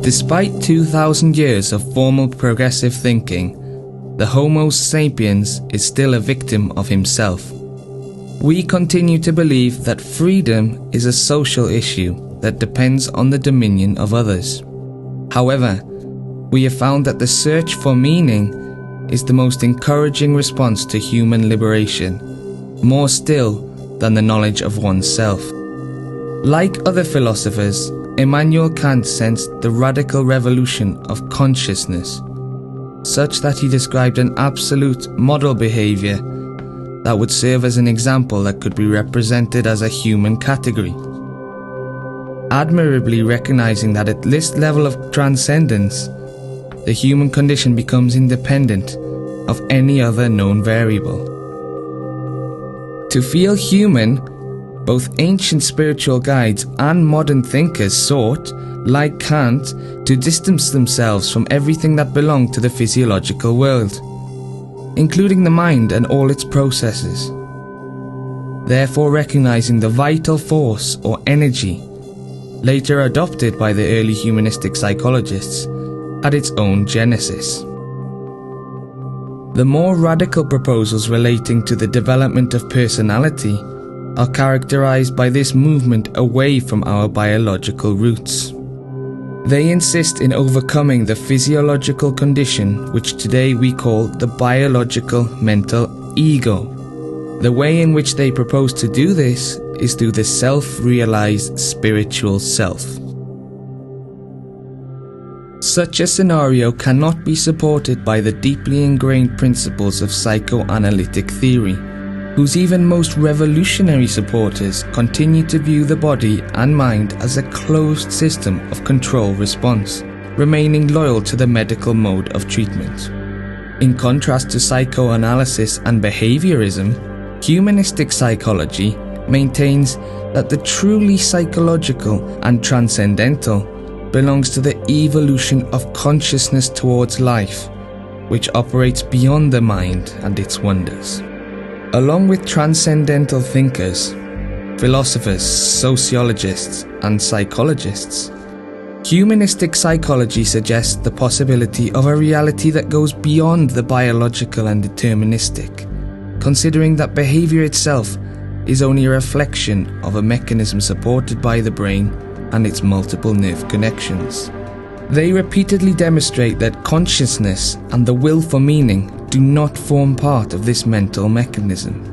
Despite 2,000 years of formal progressive thinking, the Homo sapiens is still a victim of himself. We continue to believe that freedom is a social issue that depends on the dominion of others. However, we have found that the search for meaning is the most encouraging response to human liberation, more still than the knowledge of oneself. Like other philosophers, Immanuel Kant sensed the radical revolution of consciousness, such that he described an absolute model behavior that would serve as an example that could be represented as a human category. Admirably recognizing that at this level of transcendence, the human condition becomes independent of any other known variable. To feel human, both ancient spiritual guides and modern thinkers sought, like Kant, to distance themselves from everything that belonged to the physiological world, including the mind and all its processes. Therefore, recognizing the vital force or energy, later adopted by the early humanistic psychologists, at its own genesis. The more radical proposals relating to the development of personality are characterized by this movement away from our biological roots. They insist in overcoming the physiological condition which today we call the biological mental ego. The way in which they propose to do this is through the self-realized spiritual self. Such a scenario cannot be supported by the deeply ingrained principles of psychoanalytic theory, whose even most revolutionary supporters continue to view the body and mind as a closed system of control response, remaining loyal to the medical mode of treatment. In contrast to psychoanalysis and behaviorism, humanistic psychology maintains that the truly psychological and transcendental belongs to the evolution of consciousness towards life, which operates beyond the mind and its wonders. Along with transcendental thinkers, philosophers, sociologists, and psychologists, humanistic psychology suggests the possibility of a reality that goes beyond the biological and deterministic, considering that behavior itself is only a reflection of a mechanism supported by the brain and its multiple nerve connections. They repeatedly demonstrate that consciousness and the will for meaning do not form part of this mental mechanism.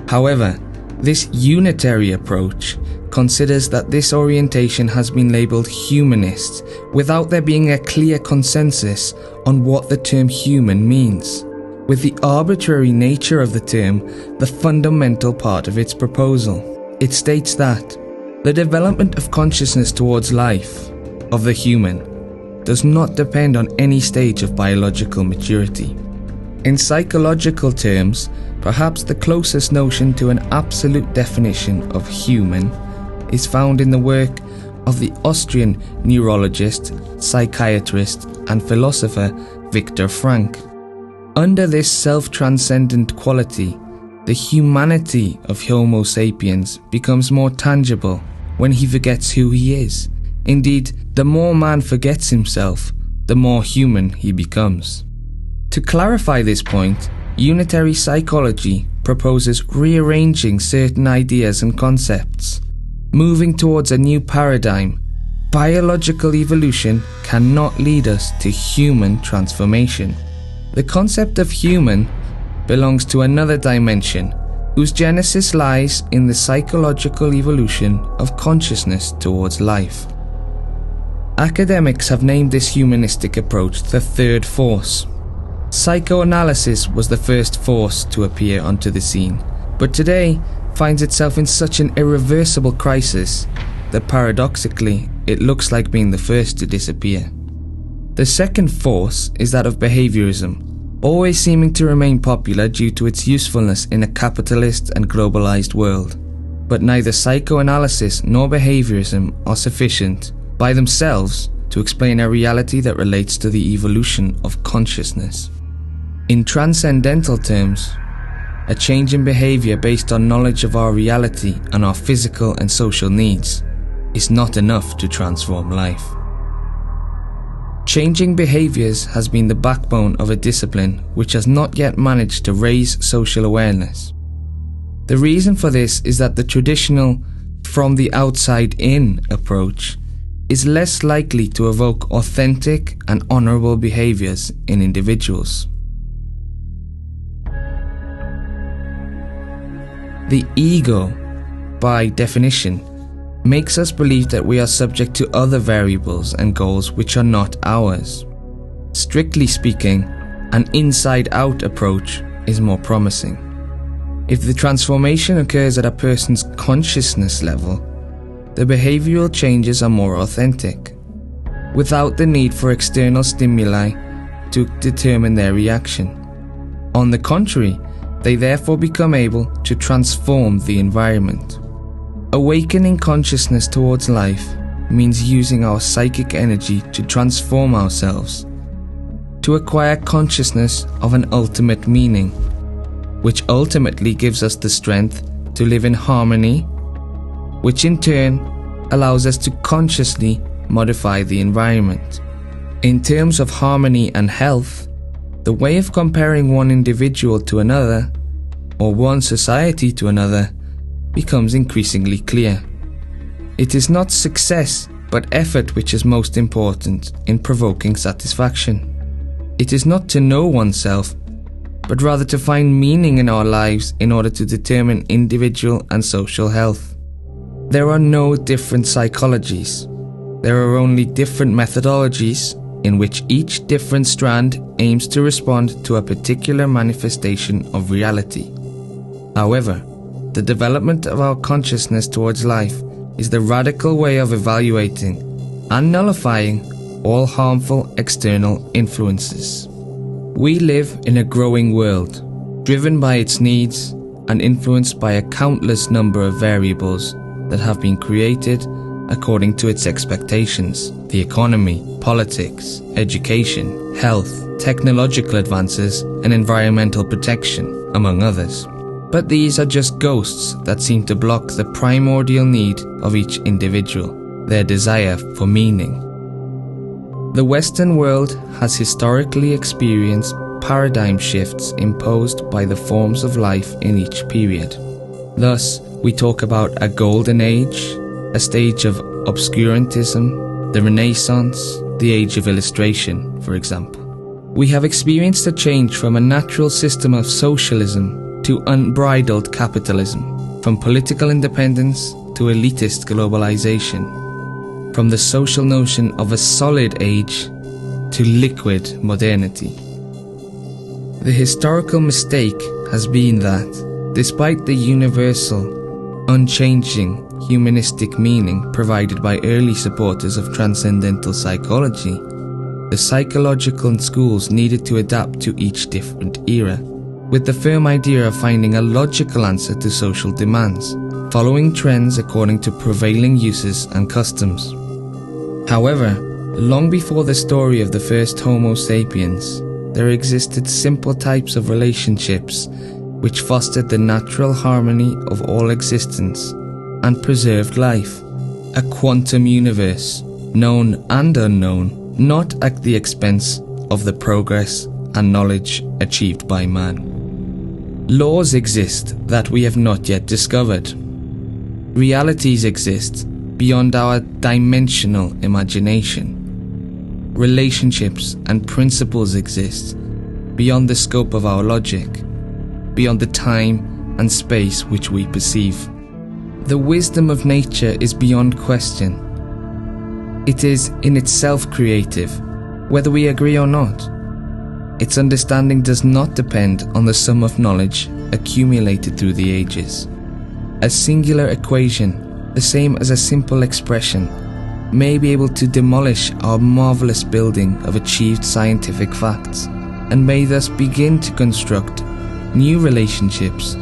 However, this unitary approach considers that this orientation has been labelled humanist without there being a clear consensus on what the term human means, with the arbitrary nature of the term the fundamental part of its proposal. It states that the development of consciousness towards life, of the human, does not depend on any stage of biological maturity. In psychological terms, perhaps the closest notion to an absolute definition of human is found in the work of the Austrian neurologist, psychiatrist, and philosopher Viktor Frankl. Under this self-transcendent quality, the humanity of Homo sapiens becomes more tangible when he forgets who he is. Indeed, the more man forgets himself, the more human he becomes. To clarify this point, Unitary Psychology proposes rearranging certain ideas and concepts, moving towards a new paradigm. Biological evolution cannot lead us to human transformation. The concept of human belongs to another dimension, whose genesis lies in the psychological evolution of consciousness towards life. Academics have named this humanistic approach the third force. Psychoanalysis was the first force to appear onto the scene, but today finds itself in such an irreversible crisis that paradoxically it looks like being the first to disappear. The second force is that of behaviorism, always seeming to remain popular due to its usefulness in a capitalist and globalized world. But neither psychoanalysis nor behaviorism are sufficient by themselves to explain a reality that relates to the evolution of consciousness. In transcendental terms, a change in behavior based on knowledge of our reality and our physical and social needs is not enough to transform life. Changing behaviors has been the backbone of a discipline which has not yet managed to raise social awareness. The reason for this is that the traditional from the outside in approach is less likely to evoke authentic and honorable behaviors in individuals. The ego, by definition, makes us believe that we are subject to other variables and goals which are not ours. Strictly speaking, an inside-out approach is more promising. If the transformation occurs at a person's consciousness level, the behavioral changes are more authentic, without the need for external stimuli to determine their reaction. On the contrary, they therefore become able to transform the environment. Awakening consciousness towards life means using our psychic energy to transform ourselves, to acquire consciousness of an ultimate meaning, which ultimately gives us the strength to live in harmony, which in turn allows us to consciously modify the environment. In terms of harmony and health, the way of comparing one individual to another, or one society to another, becomes increasingly clear. It is not success, but effort which is most important in provoking satisfaction. It is not to know oneself, but rather to find meaning in our lives in order to determine individual and social health. There are no different psychologies. There are only different methodologies in which each different strand aims to respond to a particular manifestation of reality. However, the development of our consciousness towards life is the radical way of evaluating and nullifying all harmful external influences. We live in a growing world, driven by its needs and influenced by a countless number of variables that have been created according to its expectations: the economy, politics, education, health, technological advances, and environmental protection, among others. But these are just ghosts that seem to block the primordial need of each individual, their desire for meaning. The Western world has historically experienced paradigm shifts imposed by the forms of life in each period. Thus, we talk about a golden age, a stage of obscurantism, the Renaissance, the age of illustration, for example. We have experienced a change from a natural system of socialism to unbridled capitalism, from political independence to elitist globalization, from the social notion of a solid age to liquid modernity. The historical mistake has been that, despite the universal, unchanging humanistic meaning provided by early supporters of transcendental psychology, the psychological schools needed to adapt to each different era, with the firm idea of finding a logical answer to social demands, following trends according to prevailing uses and customs. However, long before the story of the first Homo sapiens, there existed simple types of relationships which fostered the natural harmony of all existence and preserved life, a quantum universe, known and unknown, not at the expense of the progress and knowledge achieved by man. Laws exist that we have not yet discovered. Realities exist beyond our dimensional imagination. Relationships and principles exist beyond the scope of our logic, beyond the time and space which we perceive. The wisdom of nature is beyond question. It is in itself creative, whether we agree or not. Its understanding does not depend on the sum of knowledge accumulated through the ages. A singular equation, the same as a simple expression, may be able to demolish our marvelous building of achieved scientific facts, and may thus begin to construct new relationships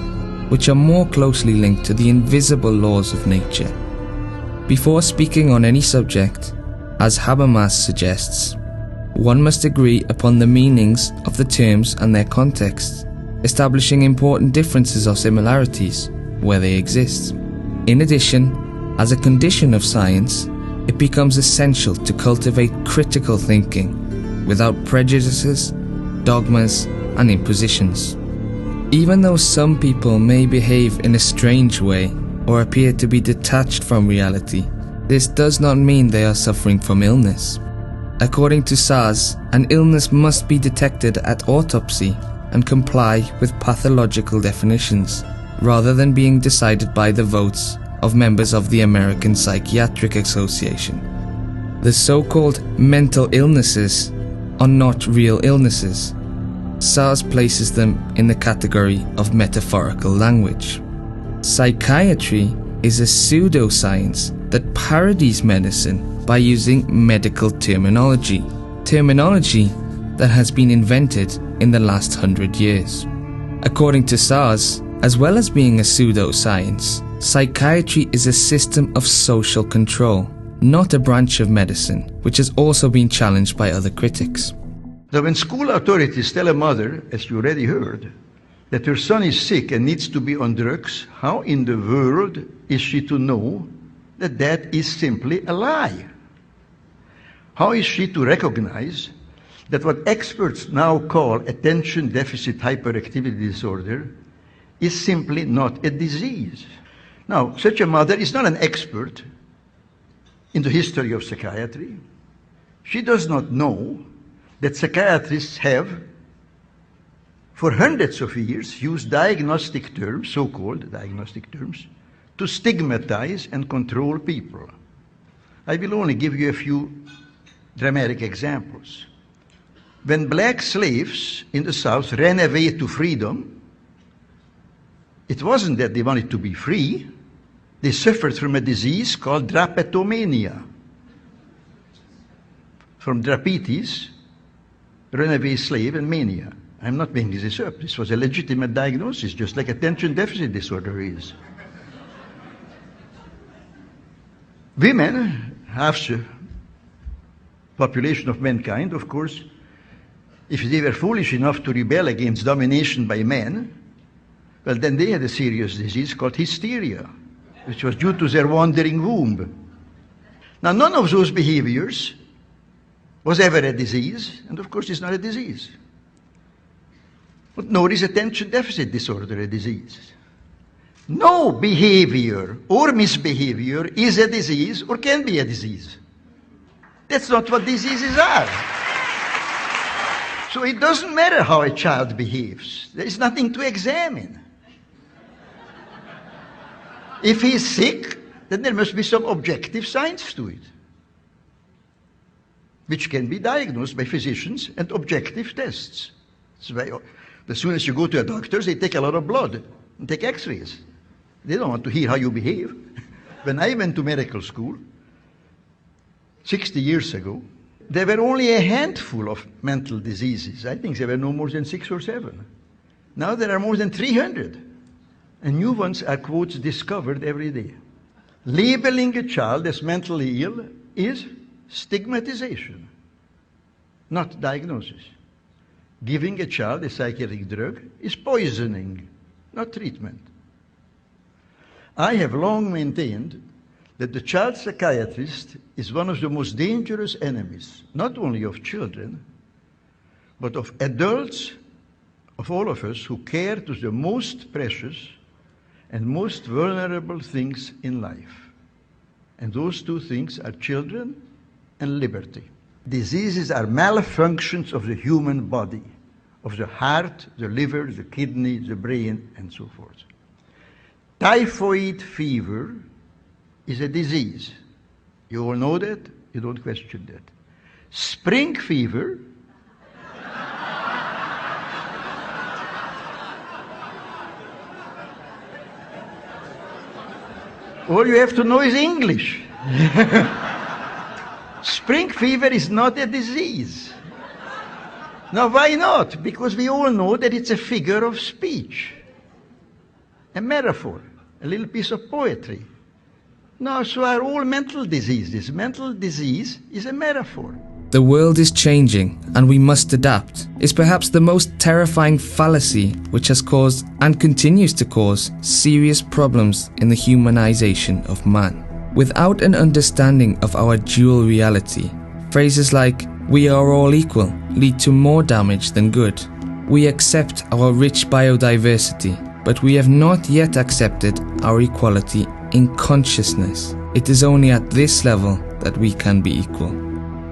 which are more closely linked to the invisible laws of nature. Before speaking on any subject, as Habermas suggests, one must agree upon the meanings of the terms and their contexts, establishing important differences or similarities where they exist. In addition, as a condition of science, it becomes essential to cultivate critical thinking without prejudices, dogmas, and impositions. Even though some people may behave in a strange way or appear to be detached from reality, this does not mean they are suffering from illness. According to SARS, an illness must be detected at autopsy and comply with pathological definitions, rather than being decided by the votes of members of the American Psychiatric Association. The so-called mental illnesses are not real illnesses. SARS places them in the category of metaphorical language. Psychiatry is a pseudoscience that parodies medicine by using medical terminology that has been invented in the last 100 years. According to SARS, as well as being a pseudoscience, psychiatry is a system of social control, not a branch of medicine, which has also been challenged by other critics. Now, when school authorities tell a mother, as you already heard, that her son is sick and needs to be on drugs, how in the world is she to know that that is simply a lie? How is she to recognize that what experts now call attention deficit hyperactivity disorder is simply not a disease? Now, such a mother is not an expert in the history of psychiatry. She does not know that psychiatrists have, for hundreds of years, used diagnostic terms, so-called diagnostic terms, to stigmatize and control people. I will only give you a few dramatic examples. When black slaves in the South ran away to freedom, it wasn't that they wanted to be free. They suffered from a disease called drapetomania. From drapetes, runaway slave, and mania. I'm not making this up. This was a legitimate diagnosis, just like attention deficit disorder is. Women, half the population of mankind, of course, if they were foolish enough to rebel against domination by men, well, then they had a serious disease called hysteria, which was due to their wandering womb. Now, none of those behaviors was ever a disease, and of course it's not a disease. But nor is attention deficit disorder a disease. No behavior or misbehavior is a disease or can be a disease. That's not what diseases are. So it doesn't matter how a child behaves. There is nothing to examine. If he's sick, then there must be some objective science to it, which can be diagnosed by physicians and objective tests. That's why as soon as you go to a doctor, they take a lot of blood and take x-rays. They don't want to hear how you behave. When I went to medical school 60 years ago, there were only a handful of mental diseases. I think there were no more than 6 or 7. Now there are more than 300. And new ones are, quotes, discovered every day. Labeling a child as mentally ill is stigmatization, not diagnosis. Giving a child a psychiatric drug is poisoning, not treatment. I have long maintained that the child psychiatrist is one of the most dangerous enemies, not only of children, but of adults, of all of us who care to the most precious and most vulnerable things in life. And those two things are children and liberty. Diseases are malfunctions of the human body, of the heart, the liver, the kidney, the brain, and so forth. Typhoid fever is a disease. You all know that? You don't question that. Spring fever all you have to know is English. Spring fever is not a disease. Now, why not? Because we all know that it's a figure of speech, a metaphor, a little piece of poetry. No, so are all mental diseases. Mental disease is a metaphor. "The world is changing and we must adapt" is perhaps the most terrifying fallacy which has caused and continues to cause serious problems in the humanization of man. Without an understanding of our dual reality, phrases like "we are all equal" lead to more damage than good. We accept our rich biodiversity, but we have not yet accepted our equality in consciousness. It is only at this level that we can be equal.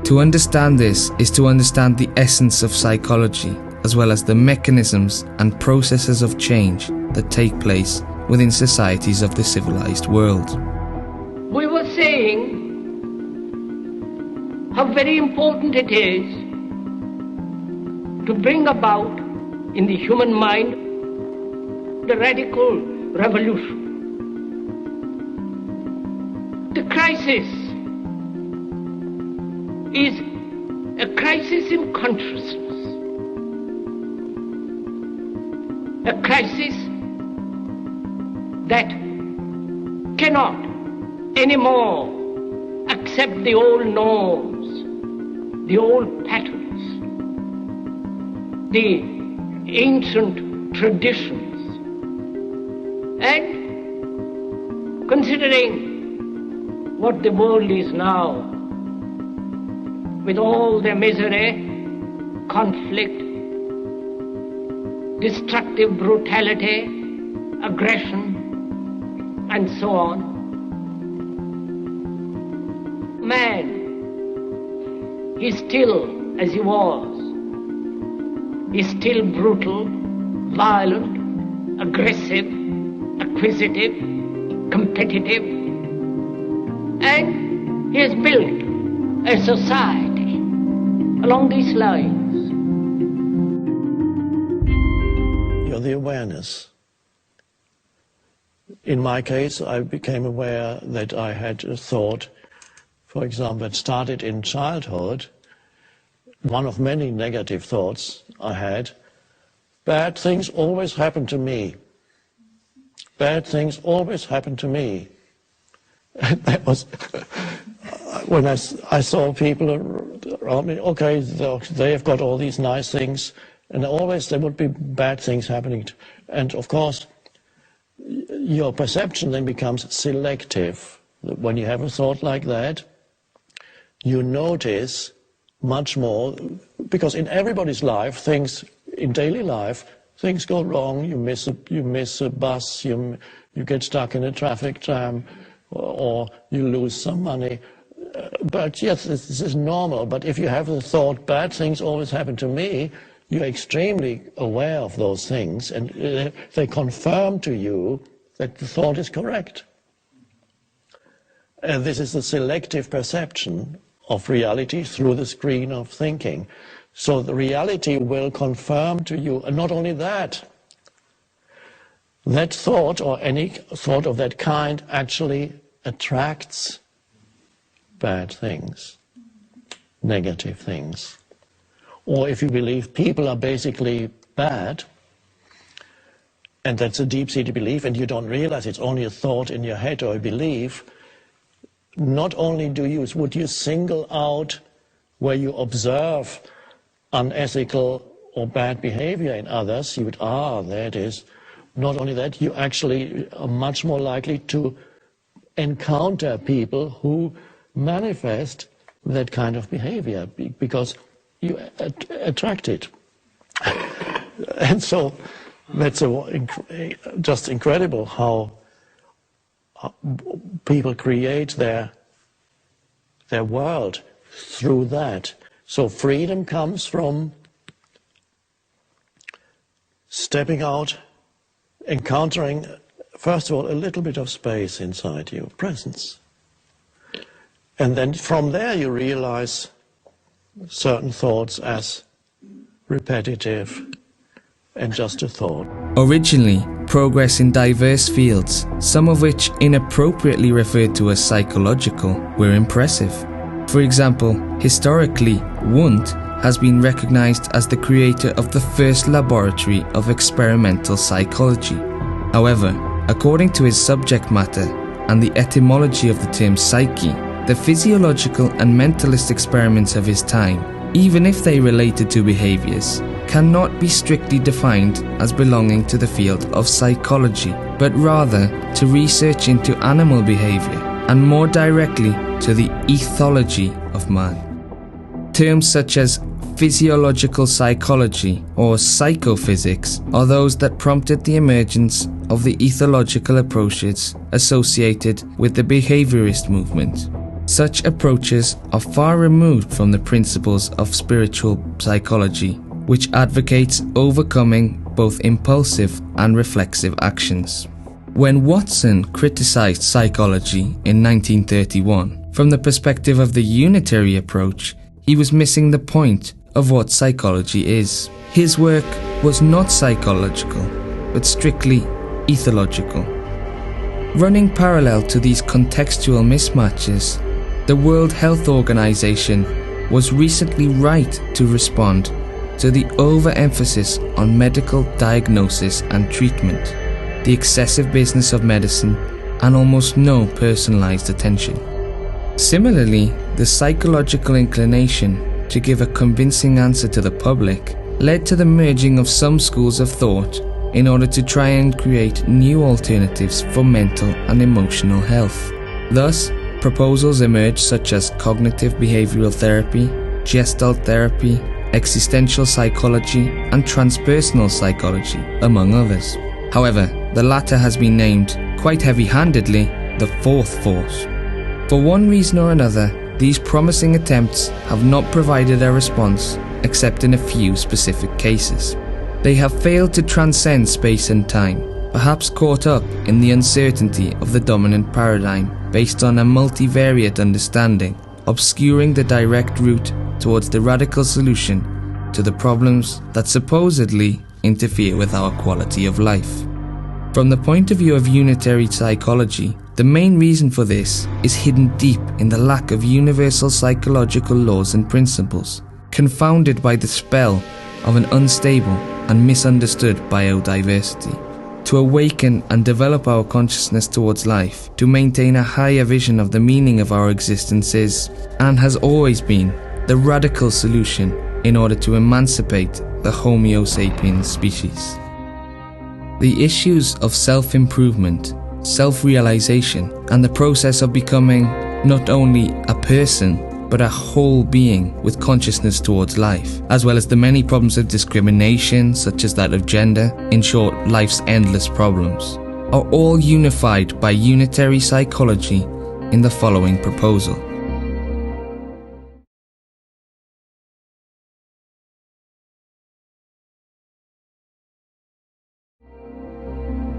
To understand this is to understand the essence of psychology, as well as the mechanisms and processes of change that take place within societies of the civilized world. We were saying how very important it is to bring about in the human mind the radical revolution. The crisis is a crisis in consciousness, a crisis that cannot anymore accept the old norms, the old patterns, the ancient traditions, and considering what the world is now, with all the misery, conflict, destructive brutality, aggression, and so on. Man is still as he was. He's still brutal, violent, aggressive, acquisitive, competitive, and he has built a society along these lines. You're the awareness. In my case, I became aware that I had a thought, for example, that started in childhood. One of many negative thoughts I had: bad things always happen to me. Bad things always happen to me. And that was when I saw people around me. Okay, they have got all these nice things, and always there would be bad things happening. And of course, your perception then becomes selective. When you have a thought like that, you notice much more, because in everybody's life, things in daily life, things go wrong. You miss a bus, you get stuck in a traffic jam, or you lose some money. But yes, this is normal. But if you have the thought, bad things always happen to me, you're extremely aware of those things, and they confirm to you that the thought is correct. And this is the selective perception of reality through the screen of thinking. So the reality will confirm to you, and not only that, that thought or any thought of that kind actually attracts bad things, negative things. Or if you believe people are basically bad, and that's a deep-seated belief, and you don't realize it's only a thought in your head or a belief, not only would you single out where you observe unethical or bad behavior in others, you would, there it is. Not only that, you actually are much more likely to encounter people who manifest that kind of behavior because you attract it. And so that's just incredible how people create their world through that. So freedom comes from stepping out, encountering, first of all, a little bit of space inside you, presence. And then from there you realize certain thoughts as repetitive and just a thought. Originally, progress in diverse fields, some of which inappropriately referred to as psychological, were impressive. For example, historically, Wundt has been recognized as the creator of the first laboratory of experimental psychology. However, according to his subject matter and the etymology of the term psyche, The physiological and mentalist experiments of his time, even if they related to behaviors, cannot be strictly defined as belonging to the field of psychology, but rather to research into animal behavior and more directly to the ethology of man. Terms such as physiological psychology or psychophysics are those that prompted the emergence of the ethological approaches associated with the behaviorist movement. Such approaches are far removed from the principles of spiritual psychology, which advocates overcoming both impulsive and reflexive actions. When Watson criticized psychology in 1931, from the perspective of the Unitary approach, he was missing the point of what psychology is. His work was not psychological, but strictly ethological. Running parallel to these contextual mismatches, the World Health Organization was recently right to respond to the overemphasis on medical diagnosis and treatment, the excessive business of medicine, and almost no personalized attention. Similarly, the psychological inclination to give a convincing answer to the public led to the merging of some schools of thought in order to try and create new alternatives for mental and emotional health. Thus, proposals emerged such as cognitive behavioral therapy, gestalt therapy, existential psychology, and transpersonal psychology, among others. However, the latter has been named, quite heavy-handedly, the fourth force. For one reason or another, these promising attempts have not provided a response except in a few specific cases. They have failed to transcend space and time, perhaps caught up in the uncertainty of the dominant paradigm based on a multivariate understanding, obscuring the direct route towards the radical solution to the problems that supposedly interfere with our quality of life. From the point of view of Unitary Psychology, the main reason for this is hidden deep in the lack of universal psychological laws and principles, confounded by the spell of an unstable and misunderstood biodiversity. To awaken and develop our consciousness towards life, to maintain a higher vision of the meaning of our existence is, and has always been, the radical solution in order to emancipate the Homo sapiens species. The issues of self-improvement, self-realization, and the process of becoming not only a person, but a whole being with consciousness towards life, as well as the many problems of discrimination, such as that of gender, in short, life's endless problems, are all unified by Unitary Psychology in the following proposal.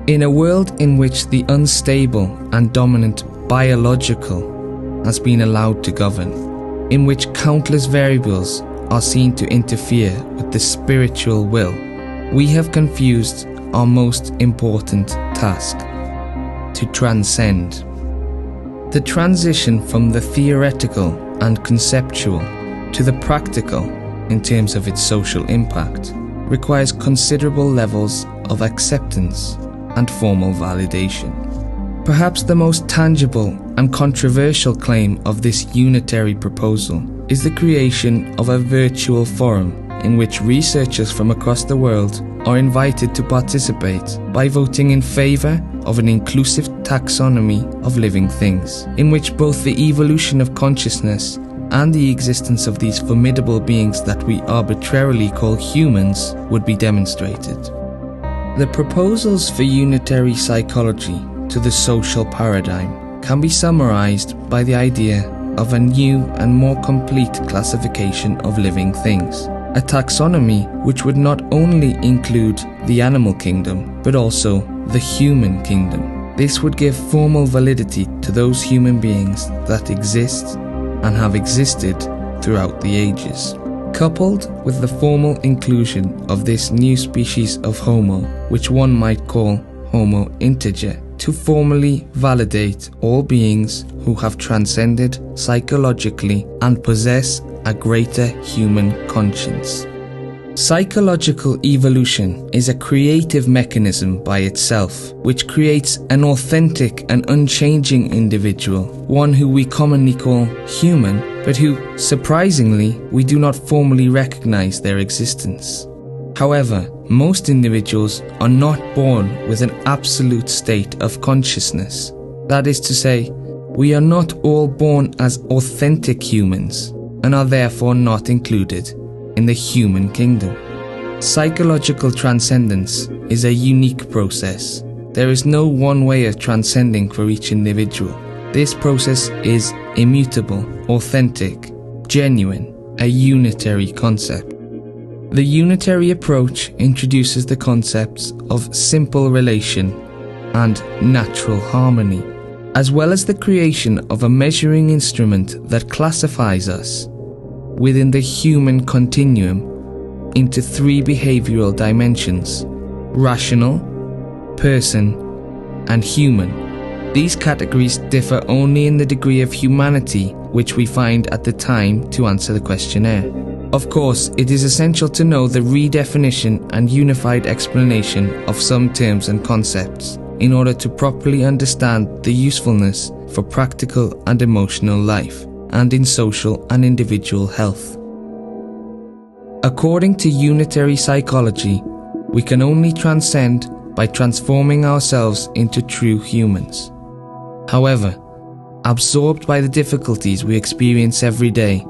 In a world in which the unstable and dominant biological has been allowed to govern, in which countless variables are seen to interfere with the spiritual will, we have confused our most important task: to transcend. The transition from the theoretical and conceptual to the practical in terms of its social impact requires considerable levels of acceptance and formal validation. Perhaps the most tangible and controversial claim of this unitary proposal is the creation of a virtual forum in which researchers from across the world are invited to participate by voting in favor of an inclusive taxonomy of living things, in which both the evolution of consciousness and the existence of these formidable beings that we arbitrarily call humans would be demonstrated. The proposals for Unitary Psychology to the social paradigm can be summarized by the idea of a new and more complete classification of living things, a taxonomy which would not only include the animal kingdom, but also the human kingdom. This would give formal validity to those human beings that exist and have existed throughout the ages. Coupled with the formal inclusion of this new species of Homo, which one might call Homo integer, to formally validate all beings who have transcended psychologically and possess a greater human conscience. Psychological evolution is a creative mechanism by itself, which creates an authentic and unchanging individual, one who we commonly call human, but who, surprisingly, we do not formally recognize their existence. However, most individuals are not born with an absolute state of consciousness. That is to say, we are not all born as authentic humans, and are therefore not included in the human kingdom. Psychological transcendence is a unique process. There is no one way of transcending for each individual. This process is immutable, authentic, genuine, a unitary concept. The unitary approach introduces the concepts of simple relation and natural harmony, as well as the creation of a measuring instrument that classifies us within the human continuum into three behavioral dimensions: rational, person, and human. These categories differ only in the degree of humanity which we find at the time to answer the questionnaire. Of course, it is essential to know the redefinition and unified explanation of some terms and concepts in order to properly understand the usefulness for practical and emotional life, and in social and individual health. According to Unitary Psychology, we can only transcend by transforming ourselves into true humans. However, absorbed by the difficulties we experience every day,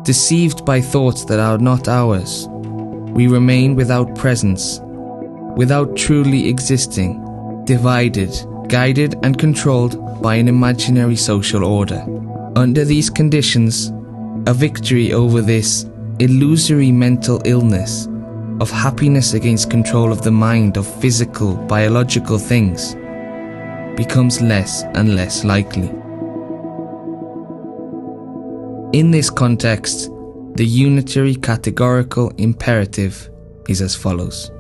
deceived by thoughts that are not ours, we remain without presence, without truly existing, divided, guided and controlled by an imaginary social order. Under these conditions, a victory over this illusory mental illness of happiness against control of the mind of physical, biological things becomes less and less likely. In this context, the unitary categorical imperative is as follows.